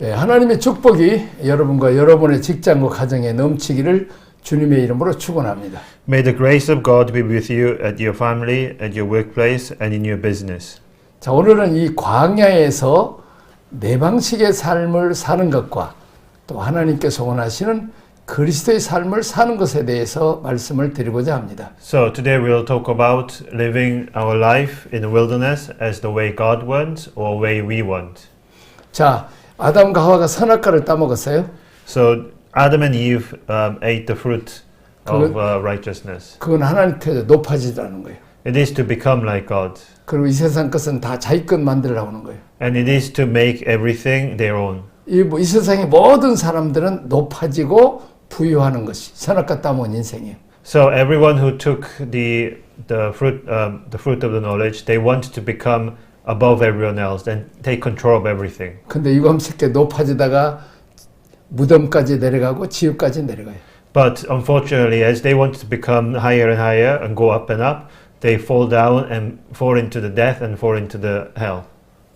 예, 하나님의 축복이 여러분과 여러분의 직장과 가정에 넘치기를 주님의 이름으로 축원합니다. May the grace of God be with you at your family, at your workplace, and in your business. 자, 오늘은 이 광야에서 네 방식의 삶을 사는 것과 또 하나님께서 원하시는 그리스도의 삶을 사는 것에 대해서 말씀을 드리고자 합니다. So today we'll talk about living our life in the wilderness as the way God wants or way we want. 자, 아담과 하와가 선악과를 따먹었어요. So Adam and Eve ate the fruit of righteousness. 그건 하나님께 높아지라는 거예요. It is to become like God. 그리고 이 세상 것은 다 자기 것 만들려고 하는 거예요. And it is to make everything their own. 이 세상의 모든 사람들은 높아지고 부유하는 것이 선악과 따먹은 인생이에요. So everyone who took the fruit of the knowledge, they want to become above everyone else and take control of everything. 근데 유감스럽게 높아지다가 무덤까지 내려가고 지옥까지 내려가요. But unfortunately, as they want to become higher and higher and go up and up, they fall down and fall into the death and fall into the hell.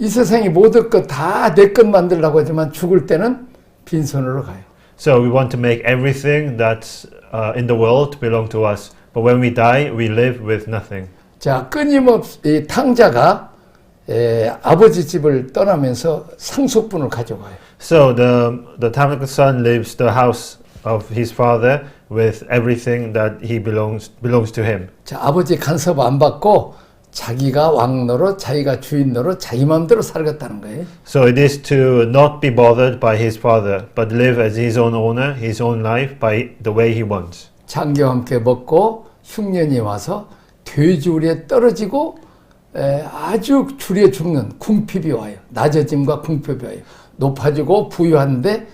이 세상이 모든 것 다 내 것 만들려고 하지만 죽을 때는 빈손으로 가요. So we want to make everything that's in the world belong to us. But when we die, we live with nothing. 자, 끊임없이 탕자가 아버지 집을 떠나면서 상속분을 가져가요. So the tabernacle son leaves the house of his father with everything that he belongs to him. 자, 아버지 간섭 안 받고 자기가 왕 노릇, 자기가 주인 노릇, 자기 마음대로 살겠다는 거예요. So it is to not be bothered by his father, but live as his own owner, his own life by the way he wants. 장기와 함께 먹고 흉년이 와서 돼지우리에 떨어지고 아주 줄에 죽는 궁핍이 와요. 낮아짐과 궁핍이 와요. 높아지고 부유한데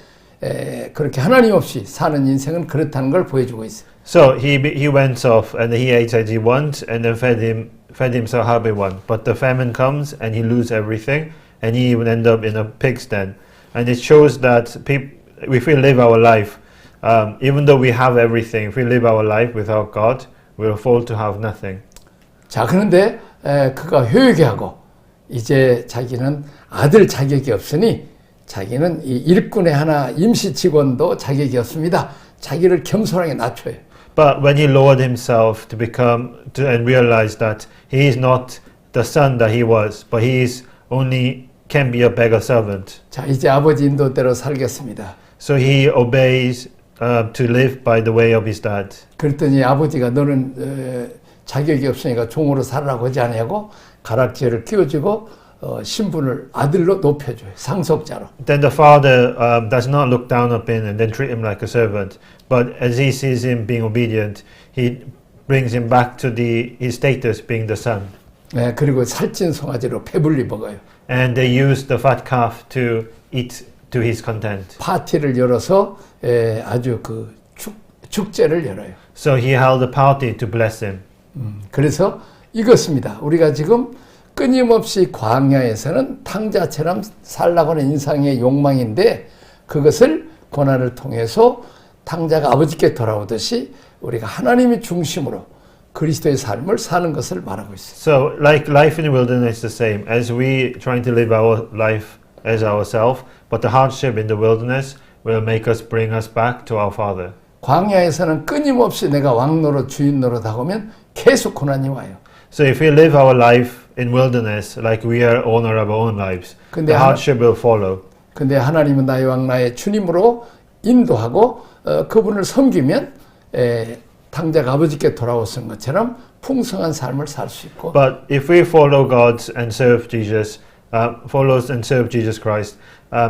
그렇게 하나님 없이 사는 인생은 그렇다는 걸 보여주고 있어요. So he went off and he ate as he wants and then fed himself how he wants. But the famine comes and he loses everything and he even end up in a pig's den. And it shows that if we live our life, even though we have everything, if we live our life without God, we'll fall to have nothing. 자, 그런데 그가 회개하고 이제 자기는 아들 자격이 없으니 자기는 이 일꾼의 하나 임시 직원도 자격이 없습니다. 자기를 겸손하게 낮춰요. But when he lowered himself and realized that he is not the son that he was, but he is only can be a beggar servant. 자, 이제 아버지 인도대로 살겠습니다. So he obeys to live by the way of his dad. 그랬더니 아버지가 너는 자격이 없으니까 종으로 살라고 하지 않냐고 가락지를 끼워주고 신분을 아들로 높여줘요. 상속자로. Then the father does not look down upon him and then treat him like a servant. But as he sees him being obedient, he brings him back to his status being the son. 네, 그리고 살찐 송아지로 배불리 먹어요. And they use the fat calf to eat to his content. 파티를 열어서 아주 그 축제를 열어요. So he held a party to bless him. 그래서 이것입니다. 우리가 지금 끊임없이 광야에서는 탕자처럼 살라고 하는 인상의 욕망인데 그것을 고난을 통해서 탕자가 아버지께 돌아오듯이 우리가 하나님의 중심으로 그리스도의 삶을 사는 것을 말하고 있어요. So like life in the wilderness is the same as we trying to live our life as ourselves, but the hardship in the wilderness will make us bring us back to our Father. 광야에서는 끊임없이 내가 왕 노릇 주인 노릇 하면 계속 고난이 와요. So if we live our life in wilderness like we are owner of our own lives, the hardship will follow. 근데 하나님은 나의 왕 나의 주님으로 인도하고 그분을 섬기면 탕자가 아버지께 돌아오신 것처럼 풍성한 삶을 살 수 있고. But if we follow God and serve Jesus, follows and serve Jesus Christ,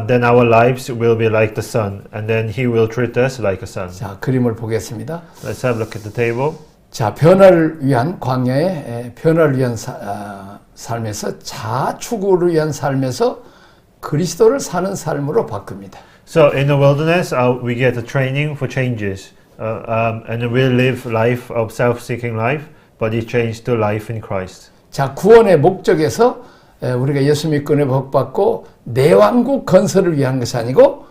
then our lives will be like the Son, and then He will treat us like a son. 자, 그림을 보겠습니다. Let's have a look at the table. 자, 변화를 위한 광야의 변화를 위한 삶에서 자아 추구를 위한 삶에서 그리스도를 사는 삶으로 바꿉니다. So in the wilderness, we get a training for changes, and we live life of self-seeking life, but it changed to life in Christ. 자, 구원의 목적에서 우리가 예수 믿고 복 받고 내 왕국 건설을 위한 것이 아니고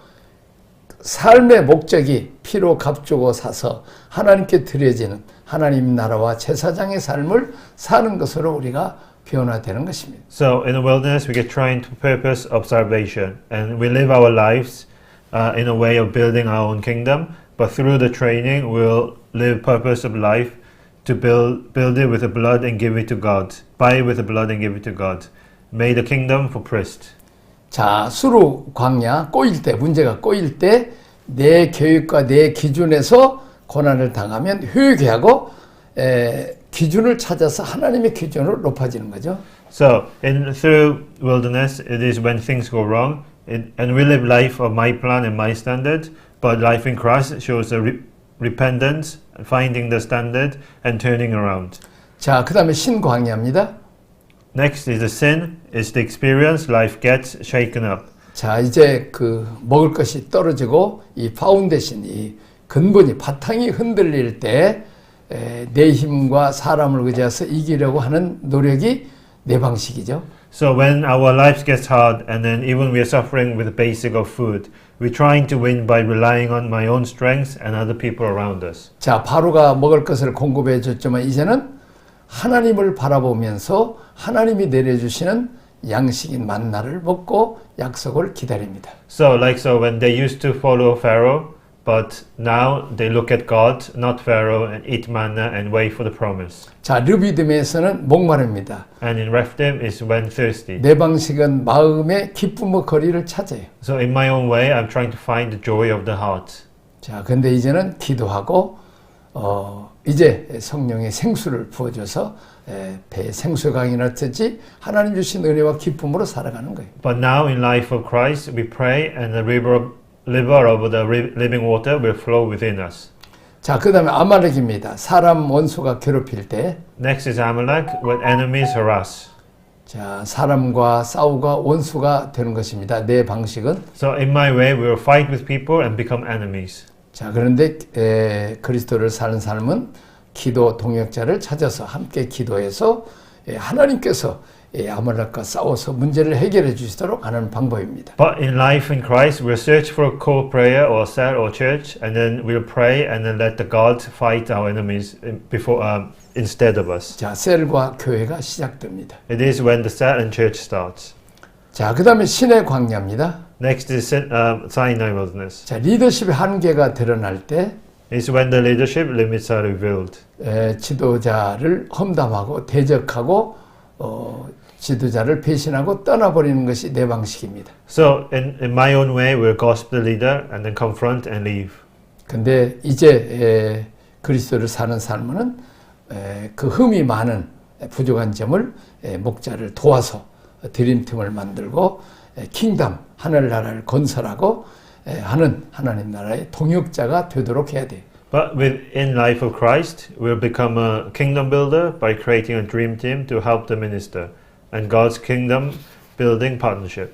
삶의 목적이 피로 값주고 사서 하나님께 드려지는 하나님 나라와 제사장의 삶을 사는 것으로 우리가 변화되는 것입니다. So in the wilderness, we get trained to purpose of salvation, and we live our lives in a way of building our own kingdom. But through the training, we'll live purpose of life to build it with the blood and give it to God. Buy it with the blood and give it to God. Made a kingdom for priest. 자, 수루 광야 꼬일 때, 문제가 꼬일 때 내 교육과 내 기준에서 고난을 당하면 회개하고 기준을 찾아서 하나님의 기준으로 높아지는 거죠. So through wilderness, it is when things go wrong, and we live life of my plan and my standard. But life in Christ shows a repentance, finding the standard, and turning around. 자, 그 다음에 신광야입니다. Next is the sin, is the experience life gets shaken up. 자, 이제 그 먹을 것이 떨어지고 이 파운데이션, 이 근본이 바탕이 흔들릴 때 내 힘과 사람을 의지해서 이기려고 하는 노력이 내 방식이죠. So when our lives gets hard, and then even we are suffering with the basic of food, we're trying to win by relying on my own strengths and other people around us. 자, 바로가 먹을 것을 공급해 줬지만 이제는 하나님을 바라보면서 하나님이 내려주시는 양식인 만나를 먹고 약속을 기다립니다. So when they used to follow Pharaoh, but now they look at God, not Pharaoh, and eat manna and wait for the promise. 자, 르비딤에서는 목마릅니다. And in Rephidim is when thirsty. 내 방식은 마음의 기쁨의 거리를 찾아요. So in my own way, I'm trying to find the joy of the heart. 자, 근데 이제는 기도하고 이제 성령의 생수를 부어줘서 배에 생수강이 넣듯이 하나님 주신 은혜와 기쁨으로 살아가는 거예요. But now in life of Christ, we pray, and the river of the living water will flow within us. 자, 그 다음에 아말렉입니다. 사람 원수가 괴롭힐 때. Next is Amalek, when enemies harass. 자, 사람과 싸우고 원수가 되는 것입니다. 내 방식은. So in my way, we will fight with people and become enemies. 자, 그런데 그리스도를 사는 삶은 기도 동역자를 찾아서 함께 기도해서 하나님께서 아말렉과 싸워서 문제를 해결해 주시도록 하는 방법입니다. But in life in Christ, we'll search for a co-prayer or cell or church, and then we'll pray and then let the God fight our enemies instead of us. 자, 셀과 교회가 시작됩니다. It is when the cell and church starts. 자, 그 다음에 신의 광야입니다. Next is Sinai wilderness. 자, 리더십의 한계가 드러날 때 It's when the leadership limits are revealed. 지도자를 험담하고 대적하고 지도자를 배신하고 떠나버리는 것이 내 방식입니다. So in my own way, we'll gossip the leader and then confront and leave. 근데 이제 그리스도를 사는 삶은 그 흠이 많은 부족한 점을 목자를 도와서 드림팀을 만들고 킹덤 하늘나라를 건설하고 하는 하나님 나라의 동역자가 되도록 해야 돼요. But within life of Christ, we'll become a kingdom builder by creating a dream team to help the minister and God's kingdom building partnership.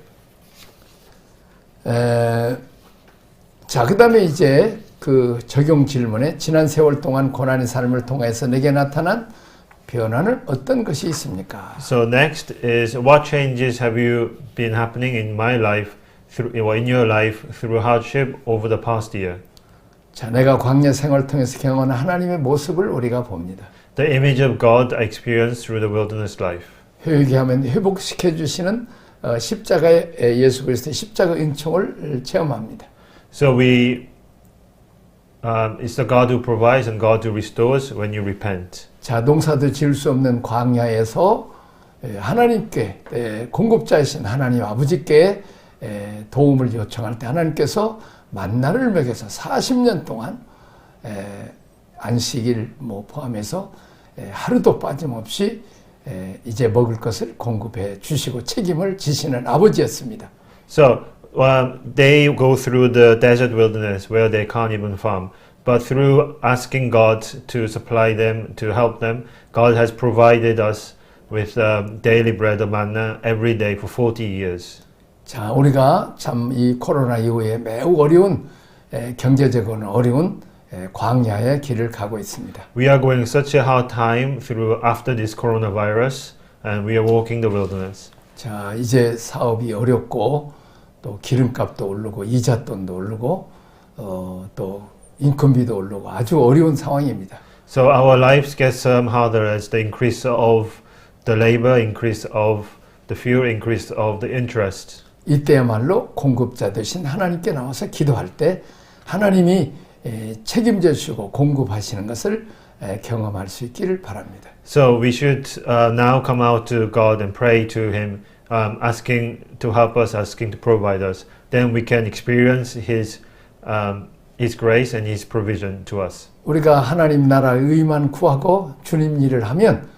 자, 그 다음에 이제 그 적용 질문에 지난 세월 동안 고난의 삶을 통해서 내게 나타난 변화는 어떤 것이 있습니까? So next is, what changes have you been happening in my life, in your life through hardship over the past year? 자, 내가 광야 생활을 통해서 경험한 하나님의 모습을 우리가 봅니다. The image of God I experienced through the wilderness life. 회개하면 회복시켜 주시는 십자가의 예수 그리스도의 십자가 은총을 체험합니다. So it's the God who provides and God who restores when you repent. 자, 농사도 지을 수 없는 광야에서 하나님께 공급자이신 하나님 아버지께 도움을 요청할 때 하나님께서 만나를 먹여서 40년 동안 안식일 포함해서 하루도 빠짐없이 이제 먹을 것을 공급해 주시고 책임을 지시는 아버지였습니다. So they go through the desert wilderness where they can't even farm. But through asking God to supply them, to help them, God has provided us with daily bread of manna every day for 40 years. 자, 우리가 참 이 코로나 이후에 매우 어려운 경제적으로 어려운 광야의 길을 가고 있습니다. We are going such a hard time through after this coronavirus, and we are walking the wilderness. 자, 이제 사업이 어렵고 또 기름값도 오르고 이자 돈도 오르고 또 인건비도 오르고 아주 어려운 상황입니다. So our lives get harder as the increase of the labor, increase of the fuel, increase of the interest. 이때야말로 공급자 되신 하나님께 나와서 기도할 때 하나님이 책임져 주시고 공급하시는 것을 경험할 수 있기를 바랍니다. So we should now come out to God and pray to Him, asking to help us, asking to provide us. Then we can experience His grace and His provision to us. 우리가 하나님 나라의 의만 구하고 주님 일을 하면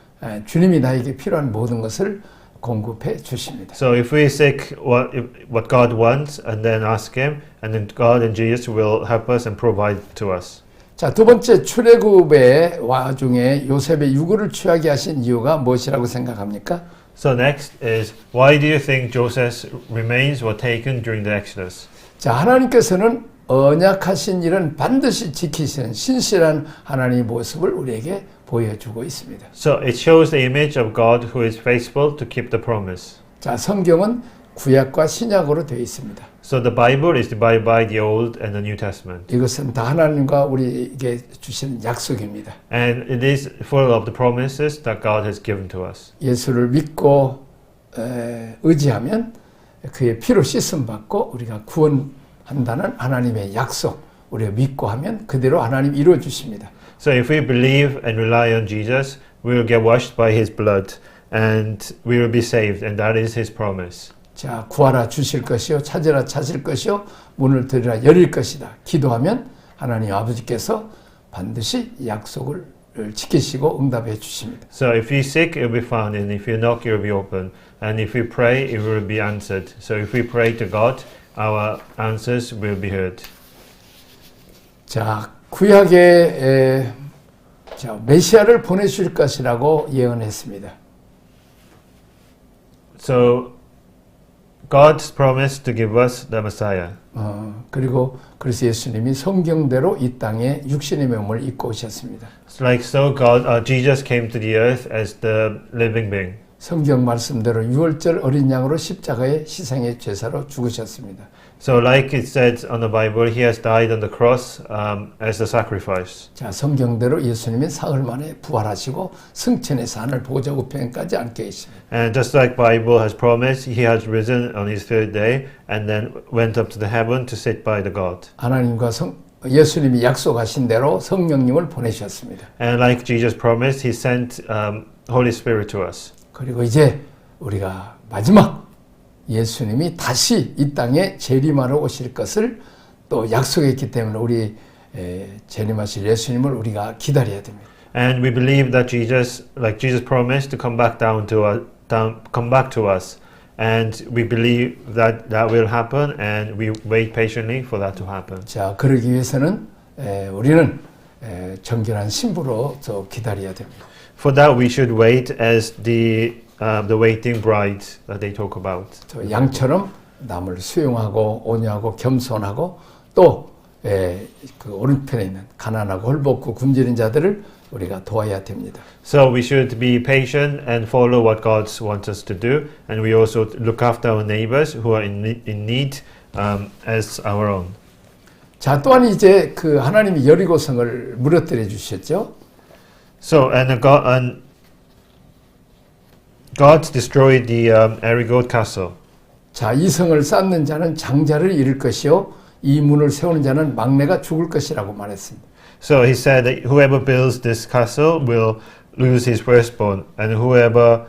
주님이 나에게 필요한 모든 것을 공급해 주십니다. So if we seek what God wants and then ask Him, and then God and Jesus will help us and provide to us. 자, 두 번째 출애굽의 와중에 요셉의 유고를 취하게 하신 이유가 무엇이라고 생각합니까? So next is, why do you think Joseph's remains were taken during the Exodus? 자, 하나님께서는 언약하신 일은 반드시 지키시는 신실한 하나님의 모습을 우리에게 보여주고 있습니다. So it shows the image of God who is faithful to keep the promise. 자, 성경은 구약과 신약으로 되어 있습니다. So the Bible is divided by the Old and the New Testament. 이것은 다 하나님과 우리에게 주시는 약속입니다. And it is full of the promises that God has given to us. 예수를 믿고 의지하면 그의 피로 씻음 받고 우리가 구원한다는 하나님의 약속, 우리가 믿고 하면 그대로 하나님 이루어 주십니다. So if we believe and rely on Jesus, we will get washed by His blood and we will be saved, and that is His promise. 자, 구하라 주실 것이요, 찾으라 찾을 것이요, 문을 들으라 열릴 것이다. 기도하면 하나님 아버지께서 반드시 약속을 지키시고 응답해 주십니다. So if you seek, it will be found, and if you knock, it will be open. And if we pray, it will be answered. So if we pray to God, our answers will be heard. 자, 구약에 메시아를 보내실 것이라고 예언했습니다. So God's promised to give us the Messiah. 그리고 그래서 예수님이 성경대로 이 땅에 육신의 몸을 입고 오셨습니다. Like so, Jesus came to the earth as the living being. 성경 말씀대로 유월절 어린 양으로 십자가의 희생의 제사로 죽으셨습니다. So like it said on the Bible, He has died on the cross as a sacrifice. 자, 성경대로 예수님이 사흘 만에 부활하시고 승천해서 하늘 보좌 우편까지 앉게 계십니다. And just like Bible has promised, He has risen on His third day and then went up to the heaven to sit by the God. 하나님과 예수님이 약속하신 대로 성령님을 보내셨습니다. And like Jesus promised, He sent Holy Spirit to us. 그리고 이제 우리가 마지막 예수님이 다시 이 땅에 재림하러 오실 것을 또 약속했기 때문에 우리 재림하실 예수님을 우리가 기다려야 됩니다. And we believe that Jesus promised to come back come back to us, and we believe that that will happen, and we wait patiently for that to happen. 자, 그러기 위해서는 우리는 정결한 신부로 또 기다려야 됩니다. For that, we should wait as the waiting bride that they talk about. 저 양처럼 남을 수용하고 온유하고 겸손하고 또 그 오른편에 있는 가난하고 헐벗고 굶주린 자들을 우리가 도와야 됩니다. So we should be patient and follow what God wants us to do, and we also look after our neighbors who are in need as our own. 자, 또한 이제 그 하나님이 여리고성을 무너뜨려 주셨죠. So God destroyed the Erigod castle. 자, 이 성을 쌓는 자는 장자를 잃을 것이요 이 문을 세우는 자는 막내가 죽을 것이라고 말했습니다. So he said that whoever builds this castle will lose his firstborn, and whoever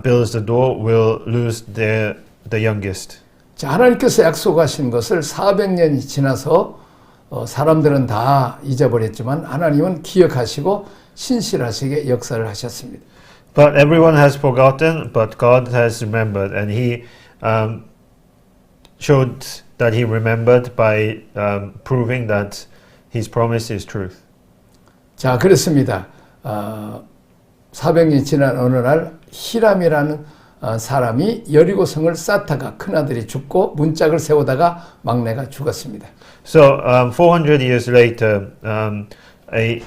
builds the door will lose the youngest. 자, 하나님께서 약속하신 것을 400년이 지나서 사람들은 다 잊어버렸지만 하나님은 기억하시고 신실하시게 역사를 하셨습니다. But everyone has forgotten, but God has remembered, and He showed that He remembered by proving that His promise is truth. 자, 그렇습니다. 400년이 지난 어느 날 히람이라는 사람이 여리고성을 쌓다가 큰아들이 죽고 문짝을 세우다가 막내가 죽었습니다. So 400 years later, a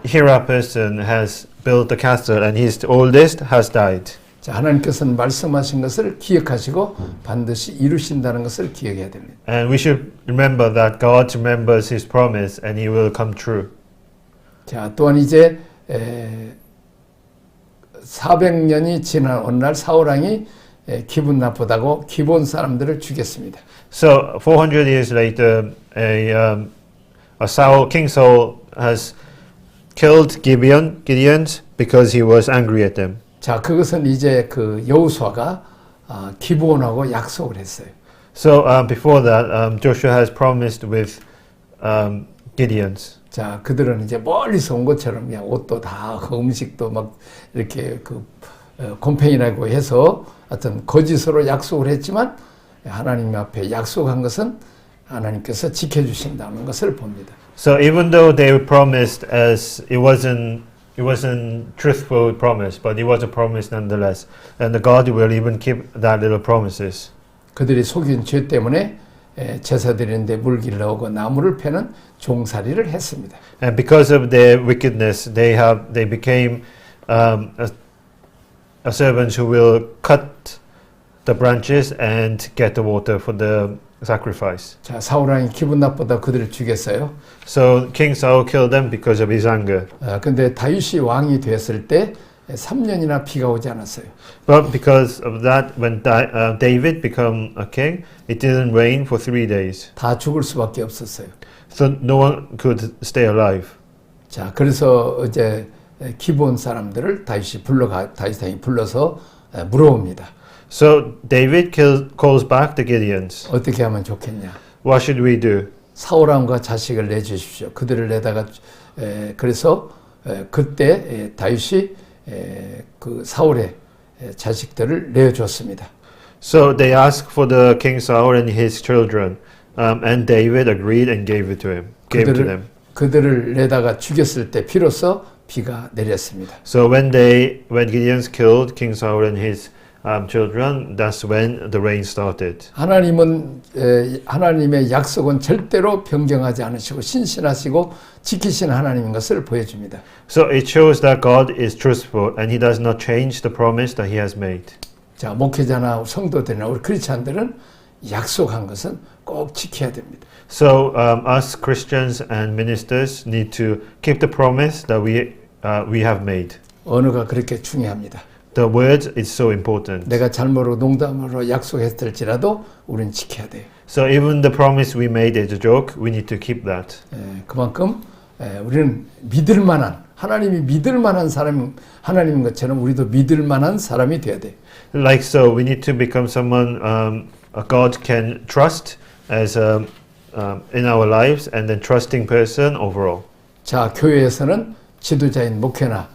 Hira person has built the castle, and his oldest has died. 자, 하나님께서는 말씀하신 것을 기억하시고 반드시 이루신다는 것을 기억해야 됩니다. And we should remember that God remembers His promise, and He will come true. 자, 또한 이제 400년이 지난 어느 날 사울왕이 기분 나쁘다고 기본 사람들을 죽였습니다. So 400 years later, King Saul has killed Gideons because he was angry at them. 자, 그것은 이제 그 여호수아가 기브온하고 약속을 했어요. So before that, Joshua has promised with Gideons. 자, 그들은 이제 멀리서 온 것처럼 그냥 옷도 다 음식도 막 이렇게 곰팡이라고 해서 하여튼 거짓으로 약속을 했지만 하나님 앞에 약속한 것은 하나님께서 지켜주신다는 것을 봅니다. So even though they were promised, as it wasn't truthful promise, but it was a promise nonetheless, and God will even keep that little promises. 그들이 속인 죄 때문에 제사 드리는데 물기를 넣고 나무를 패는 종살이를 했습니다. And because of their wickedness, they became a servants who will cut the branches and get the water for the sacrifice. 자, 사울왕이 기분 나쁘다 그들을 죽였어요. So King Saul killed them because of his anger. 근데 다윗이 왕이 됐을 때 3년이나 비가 오지 않았어요. But because of that, when David became a king, it didn't rain for 3 days. 다 죽을 수밖에 없었어요. So no one could stay alive. 자, 그래서 이제 기본 사람들을 다윗이 불러서 물어봅니다. So David calls back the Gideons. 어떻게 하면 좋겠냐? What should we do? 사울왕과 자식을 내주십시오. 그들을 내다가 그래서 그때 다윗이 그 사울의 자식들을 내줬습니다. So they asked for the King Saul and his children, and David agreed and gave it to him. Gave to them. 그들을 내다가 죽였을 때 비로소 비가 내렸습니다. So when Gideons killed King Saul and his children, that's when the rain started. 하나님의 약속은 절대로 변경하지 않으시고 신실하시고 지키시는 하나님인 것을 보여줍니다. So it shows that God is truthful and He does not change the promise that He has made. 자, 목회자나 성도들이나 우리 크리스찬들은 약속한 것은 꼭 지켜야 됩니다. So us Christians and ministers need to keep the promise that we have made. 언어가 그렇게 중요합니다. The word is so important. 내가 잘못으로 농담으로 약속했을지라도 우리는 지켜야 돼요. So even the promise we made as a joke, we need to keep that. 그만큼 우리는 믿을 만한 하나님이 믿을 만한 사람 하나님인 것처럼 우리도 믿을 만한 사람이 돼야 돼. Like so, we need to become someone God can trust as in our lives, and then trusting person overall. 자, 교회에서는 지도자인 목사나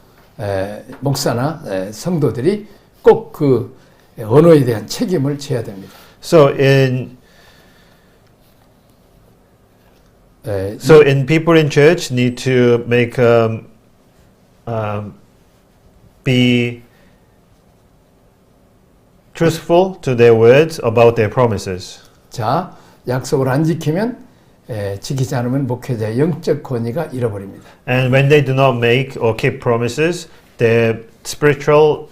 성도들이 꼭 그 언어에 대한 책임을 져야 됩니다. So in people in church need to make be truthful to their words about their promises. 자, 약속을 안 지키면 지키지 않으면 목회자의 영적 권위가 잃어버립니다. And when they do not make or keep promises, their spiritual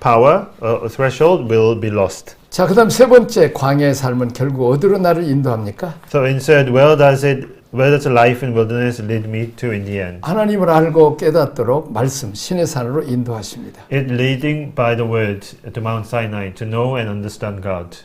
power or threshold will be lost. 자, 그다음 세 번째 광야의 삶은 결국 어디로 나를 인도합니까? So instead, where does life in wilderness lead me to in the end? 하나님을 알고 깨닫도록 말씀 신의 산으로 인도하십니다. It leading by the word to Mount Sinai to know and understand God.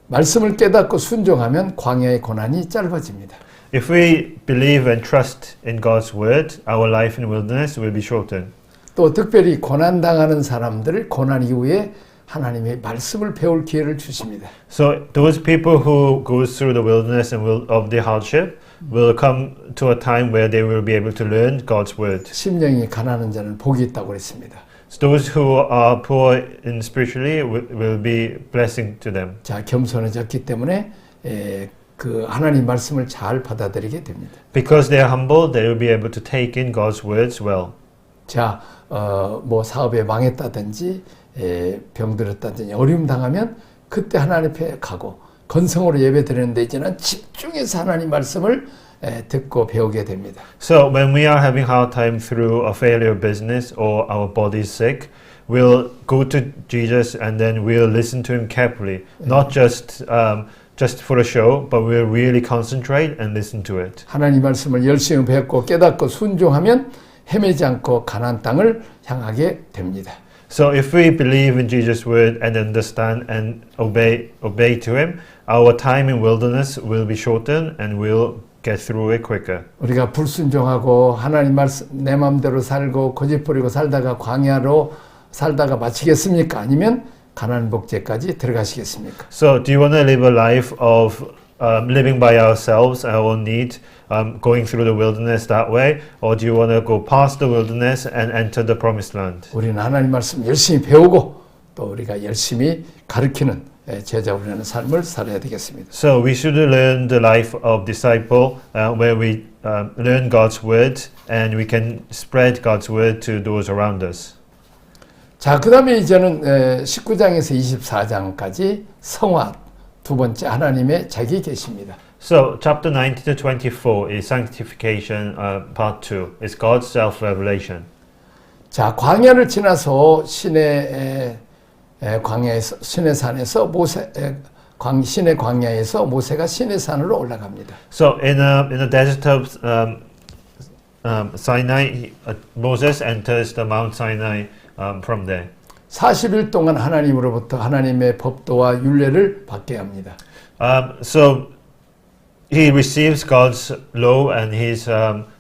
말씀을 깨닫고 순종하면 광야의 고난이 짧아집니다. If we believe and trust in God's word, our life in wilderness will be shortened. 또 특별히 고난당하는 사람들을 고난 이후에 하나님의 말씀을 배울 기회를 주십니다. So those people who goes through the wilderness and of the hardship will come to a time where they will be able to learn God's word. 심령이 가난한 자는 복이 있다고 그랬습니다. So those who are poor in spiritually will be blessing to them. 자, 겸손해졌기 때문에 그 하나님 말씀을 잘 받아들이게 됩니다. Because they are humble, they will be able to take in God's words well. 자, 뭐 사업에 망했다든지 병들었다든지 어려움 당하면 그때 하나님 앞에 가고 건성으로 예배 드리는데 이제는 집중해서 하나님 말씀을 듣고 배우게 됩니다. So when we are having hard time through a failure of business or our body is sick, we'll go to Jesus and then we'll listen to Him carefully, not just for a show, but we'll really concentrate and listen to it. 하나님 말씀을 열심히 배웠고 깨닫고 순종하면 헤매지 않고 가나안 땅을 향하게 됩니다. So if we believe in Jesus' word and understand and obey to him, our time in wilderness will be shortened and we'll get through it quicker. 우리가 불순종하고 하나님 말씀 내 마음대로 살고 고집 부리고 살다가 광야로 살다가 마치겠습니까? 아니면 가나안 복제까지 들어가시겠습니까? So do you want to live a life of living by ourselves, our own need, going through the wilderness that way, or do you want to go past the wilderness and enter the promised land? 우리는 하나님 말씀 열심히 배우고 또 우리가 열심히 가르치는 제자로 하는 삶을 살아야 되겠습니다. So we should learn the life of disciple, where we learn God's word and we can spread God's word to those around us. 자, 그 다음에 이제는 19장에서 24장까지 성화 두 번째 하나님의 자기 계십니다. So chapter 19 to 24 is sanctification part 2. It's God's self-revelation. 자, 광야를 지나서 광야에서 신의 산에서 신의 광야에서 모세가 신의 산으로 올라갑니다. So in a desert of Sinai, Moses enters the Mount Sinai from there. 40일 동안 하나님으로부터 하나님의 법도와 율례를 받게 합니다. So he receives God's law and his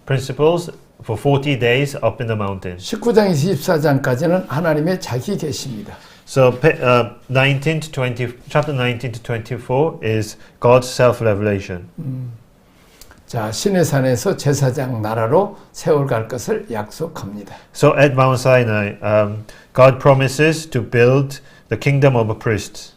principles for 40 days up in the mountain. 19장에서 24장까지는 하나님의 자기 계십니다. So 19 to 20, chapter 19 to 24 is God's self-revelation. 자, 신의 산에서 제사장 나라로 세월 갈 것을 약속합니다. So at Mount Sinai, God promises to build the kingdom of a priest.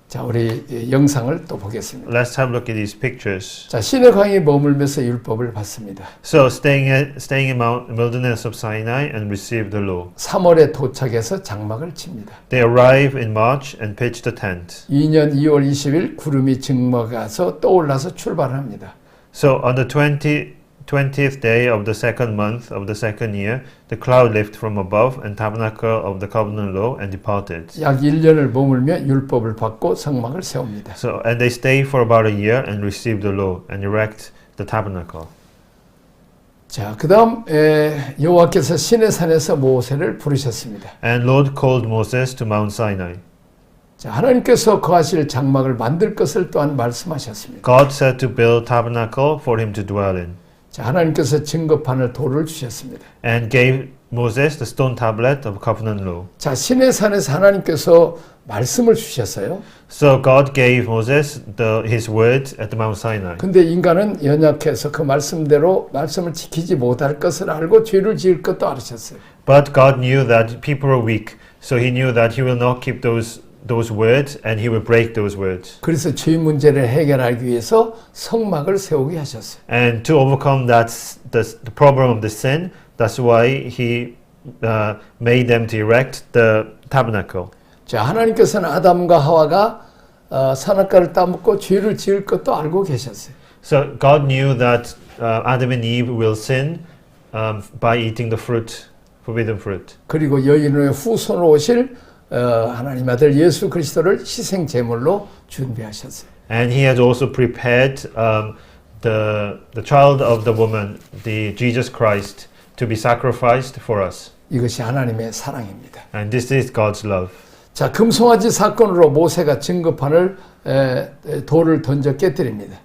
자, 우리 영상을 또 보겠습니다. Let's have a look at these pictures. 자, 신의 광야에 머물면서 율법을 받습니다. So staying in Mount wilderness of Sinai and receive the law. 3월에 도착해서 장막을 칩니다. They arrive in March and pitch the tent. 2년 2월 20일 구름이 증먹어서 떠올라서 출발합니다. So on the 20th day of the second month of the second year, the cloud lifted from above and tabernacle of the covenant law and departed. 약 1년을 머물며 율법을 받고 성막을 세웁니다. So and they stay for about a year and receive the law and erect the tabernacle. 자, 그다음 여호와께서 시내 산에서 모세를 부르셨습니다. And Lord called Moses to Mount Sinai. 자, 하나님께서 거하실 장막을 만들 것을 또한 말씀하셨습니다. God said to build tabernacle for him to dwell in. 자, 하나님께서 증거판을 돌을 주셨습니다. And gave Moses the stone tablet of covenant law. 자, 시내 산에서 하나님께서 말씀을 주셨어요. So God gave Moses his word at the Mount Sinai. 근데 인간은 연약해서 그 말씀대로 말씀을 지키지 못할 것을 알고 죄를 지을 것도 알으셨어요. But God knew that people were weak, so he knew that he will not keep those words and he will break those words. 그래서 죄 문제를 해결하기 위해서 성막을 세우게 하셨어요. And to overcome the problem of the sin, that's why he made them to erect the tabernacle. 자, 하나님께서는 아담과 하와가 선악과를 따먹고 죄를 지을 것도 알고 계셨어요. So God knew that Adam and Eve will sin by eating the fruit, forbidden fruit. 그리고 여인의 후손으로 오실 하나님 아들 예수 그리스도를 희생 제물로 준비하셨어요. And he has also prepared the child of the woman, the Jesus Christ, to be sacrificed for us. 이것이 하나님의 사랑입니다. And this is God's love. 자, 금송아지 사건으로 모세가 증거판을 돌을 던져 깨뜨립니다.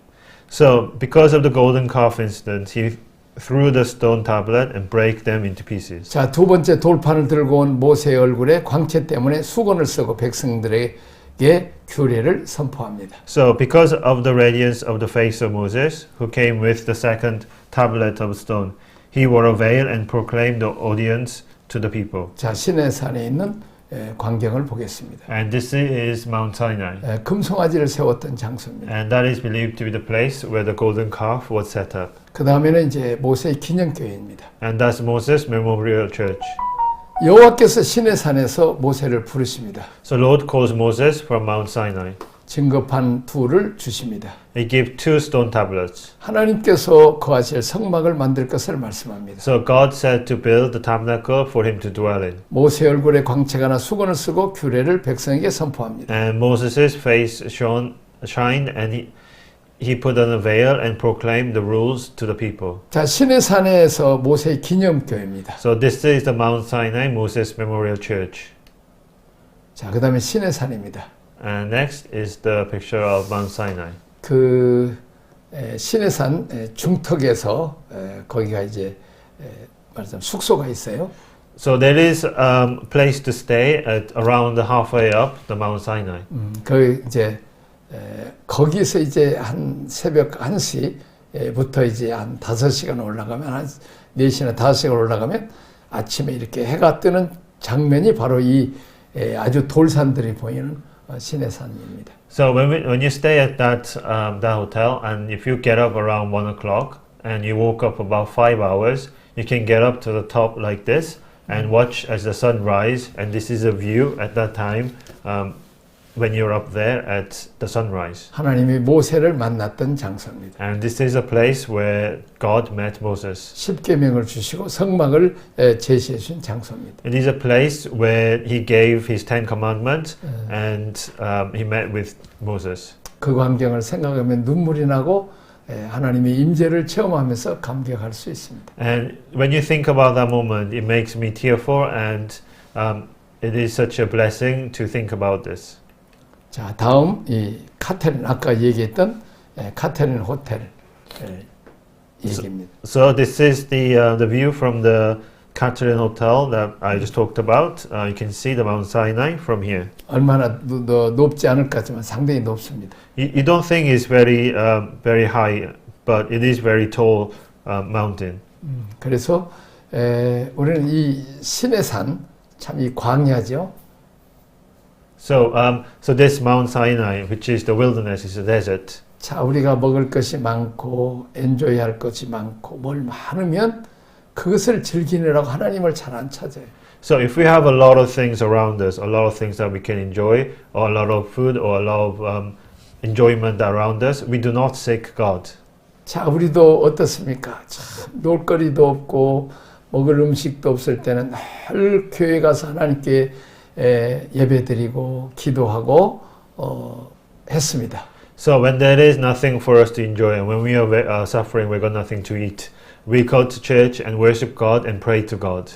So because of the golden calf incident, he threw the stone tablet and break them into pieces. 자, 두 번째 돌판을 들고 온 모세의 얼굴에 광채 때문에 수건을 쓰고 백성들에게 규례를 선포합니다. So because of the radiance of the face of Moses, who came with the second tablet of stone, he wore a veil and proclaimed the audience to the people. 자, 시내산에 있는 광경을 보겠습니다. And this is Mount Sinai. 금송아지를 세웠던 장소입니다. And that is believed to be the place where the golden calf was set up. 그 다음에는 이제 모세의 기념교회입니다. And that's Moses Memorial Church. 여호와께서 시내산에서 모세를 부르십니다. So Lord calls Moses from Mount Sinai. 증거판 둘을 주십니다. He gave 2 stone tablets. 하나님께서 거하실 성막을 만들 것을 말씀합니다. So God said to build the tabernacle for him to dwell in. 모세 얼굴에 광채가 나 수건을 쓰고 규례를 백성에게 선포합니다. And Moses' face shined and he put on a veil and proclaimed the rules to the people. 자, 시내산에서 모세의 기념교회입니다. So this is the Mount Sinai Moses Memorial Church. 자, 그다음에 시내산입니다. And next is the picture of Mount Sinai. 그 시내산 중턱에서 거기가 이제 말하자면 숙소가 있어요. So there is a place to stay at around halfway up the Mount Sinai. 그 이제 거기서 이제 한 새벽 1시부터 이제 한 5시간 올라가면 한 4시나 5시간 올라가면 아침에 이렇게 해가 뜨는 장면이 바로 이 아주 돌산들이 보이는 시내산입니다. So when you stay at that hotel, and if you get up around 1 o'clock and you woke up about 5 hours, you can get up to the top like this and watch as the sun rise. And this is a view at that time when you're up there at the sunrise. 하나님이 모세를 만났던 장소입니다. And this is a place where God met Moses. 십계명을 주시고 성막을 제시해 준 장소입니다. It is a place where he gave his 10 commandments and he met with Moses. 그 광경을 생각하면 눈물이 나고 하나님의 임재를 체험하면서 감격할 수 있습니다. And when you think about that moment, it makes me tearful, and it is such a blessing to think about this. 자, 다음 이 카테린 아까 얘기했던 카테린 호텔 얘기입니다. So this is the view from the Catherine Hotel that I just talked about. You can see the Mount Sinai from here. 얼마나 높지 않을까 하지만 상당히 높습니다. You don't think it's very very high, but it is very tall mountain. 그래서 우리는 이 시내산 참 이 광야죠. So this Mount Sinai, which is the wilderness, is a desert. 자, 우리가 먹을 것이 많고 엔조이할 것이 많고 뭘 많으면 그것을 즐기느라고 하나님을 잘 안 찾아요. So if we have a lot of things around us, a lot of things that we can enjoy, or a lot of food, or a lot of enjoyment around us, we do not seek God. 자, 우리도 어떻습니까? 참 놀거리도 없고 먹을 음식도 없을 때는 늘 교회 가서 하나님께 예배드리고 기도하고 했습니다. So when there is nothing for us to enjoy, and when we are suffering, we've got nothing to eat, we go to church and worship God and pray to God.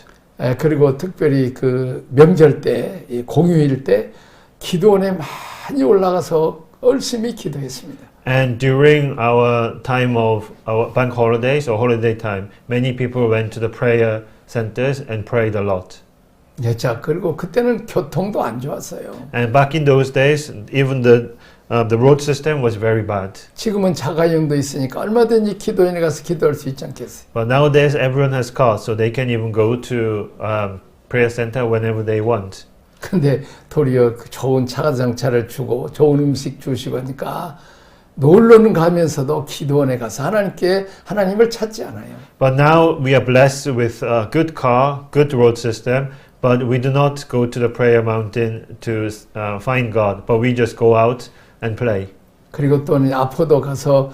그리고 특별히 그 명절 때, 공휴일 때 기도원에 많이 올라가서 열심히 기도했습니다. And during our time of our bank holidays or holiday time, many people went to the prayer centers and prayed a lot. 네, 자, 그리고 그때는 교통도 안 좋았어요. And back in those days, even the road system was very bad. 지금은 자가용도 있으니까 얼마든지 기도원에 가서 기도할 수 있지 않겠어요? But nowadays, everyone has cars, so they can even go to prayer center whenever they want. 근데 도리어 그 좋은 차가정차를 주고 좋은 음식 주시고 하니까 놀러는 가면서도 기도원에 가서 하나님을 찾지 않아요. But now we are blessed with a good car, good road system, but we do not go to the prayer mountain to find God, but we just go out and play. 그리고 또는 아파도 가서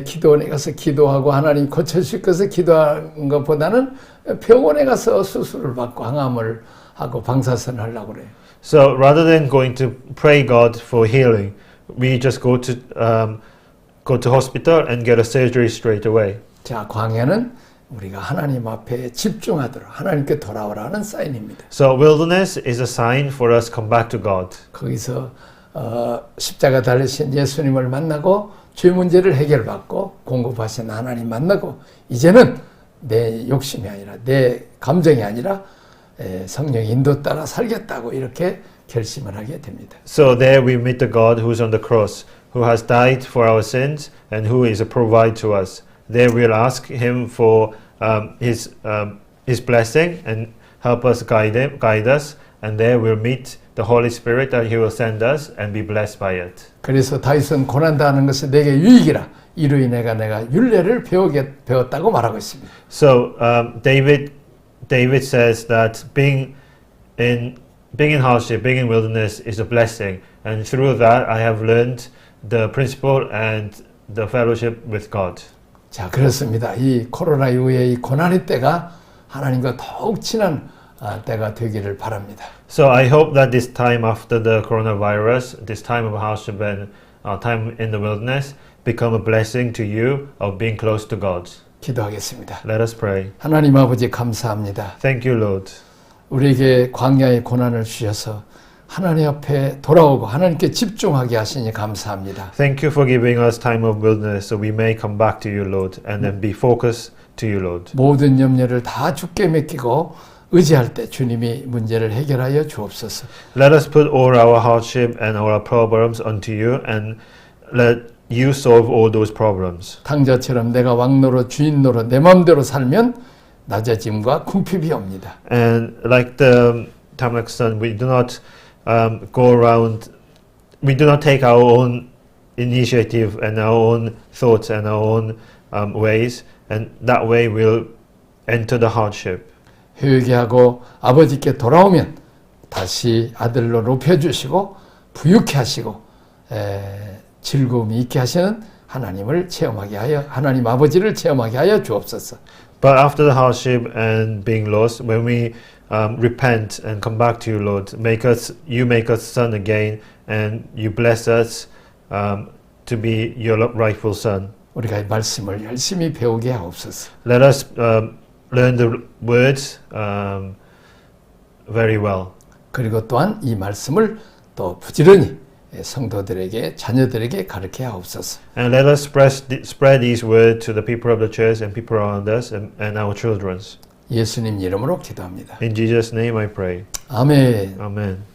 기도원에 가서 기도하고 하나님 고쳐주실 것을 기도하는 것보다는 병원에 가서 수술을 받고 항암을 하고 방사선을 하려고 그래요. So rather than going to pray God for healing, we just go to hospital and get a surgery straight away. 자, 광야는 우리가 하나님 앞에 집중하도록 하나님께 돌아오라는 사인입니다. So wilderness is a sign for us come back to God. 거기서 십자가 달리신 예수님을 만나고 죄 문제를 해결받고 공급하신 하나님 만나고 이제는 내 욕심이 아니라 내 감정이 아니라 성령 인도 따라 살겠다고 이렇게 결심을 하게 됩니다. So there we meet the God who's on the cross, who has died for our sins and who is a provide to us. There we'll ask Him for His blessing and help us guide us, and there we'll meet the Holy Spirit that He will send us and be blessed by it. 그래서 다윗은 고난당하는 것이 내게 유익이라 이로 인해 내가 율례를 배웠다고 말하고 있습니다. So David says that being in hardship, being in wilderness is a blessing, and through that I have learned the principle and the fellowship with God. 자, 그렇습니다. 이 코로나 이후에 이 고난의 때가 하나님과 더욱 친한 때가 되기를 바랍니다. So I hope that this time after the coronavirus, this time of hardship and our time in the wilderness become a blessing to you of being close to God. 기도하겠습니다. Let us pray. 하나님 아버지 감사합니다. Thank you, Lord. 우리에게 광야의 고난을 주셔서 하나님 앞에 돌아오고 하나님께 집중하게 하시니 감사합니다. Thank you for giving us time of wilderness so we may come back to you, Lord, and then be focused to you, Lord. 모든 염려를 다 주께 맡기고 의지할 때 주님이 문제를 해결하여 주옵소서. Let us put all our hardship and our problems onto you and let you solve all those problems. 탕자처럼 내가 왕노로 주인노로 내 마음대로 살면 낮아짐과 궁핍이 옵니다. And like the Tamlek son, we do not go around, we do not take our own initiative and our own thoughts and our own ways, and that way we'll enter the hardship. 회개하고 아버지께 돌아오면 다시 아들로 높여주시고 부유케 하시고 즐거움이 있게 하시는 하나님을 체험하게 하여 하나님 아버지를 체험하게 하여 주옵소서. But after the hardship and being lost, when we repent and come back to you, Lord, you make us son again, and you bless us to be your rightful son. 우리가 이 말씀을 열심히 배우게 하옵소서. Let us learn the words very well. 그리고 또한 이 말씀을 또 부지런히 성도들에게 자녀들에게 가르쳐 하옵소서. And let us spread these words to the people of the church and people around us and our children. 예수님 이름으로 기도합니다. In Jesus' name I pray. 아멘. Amen.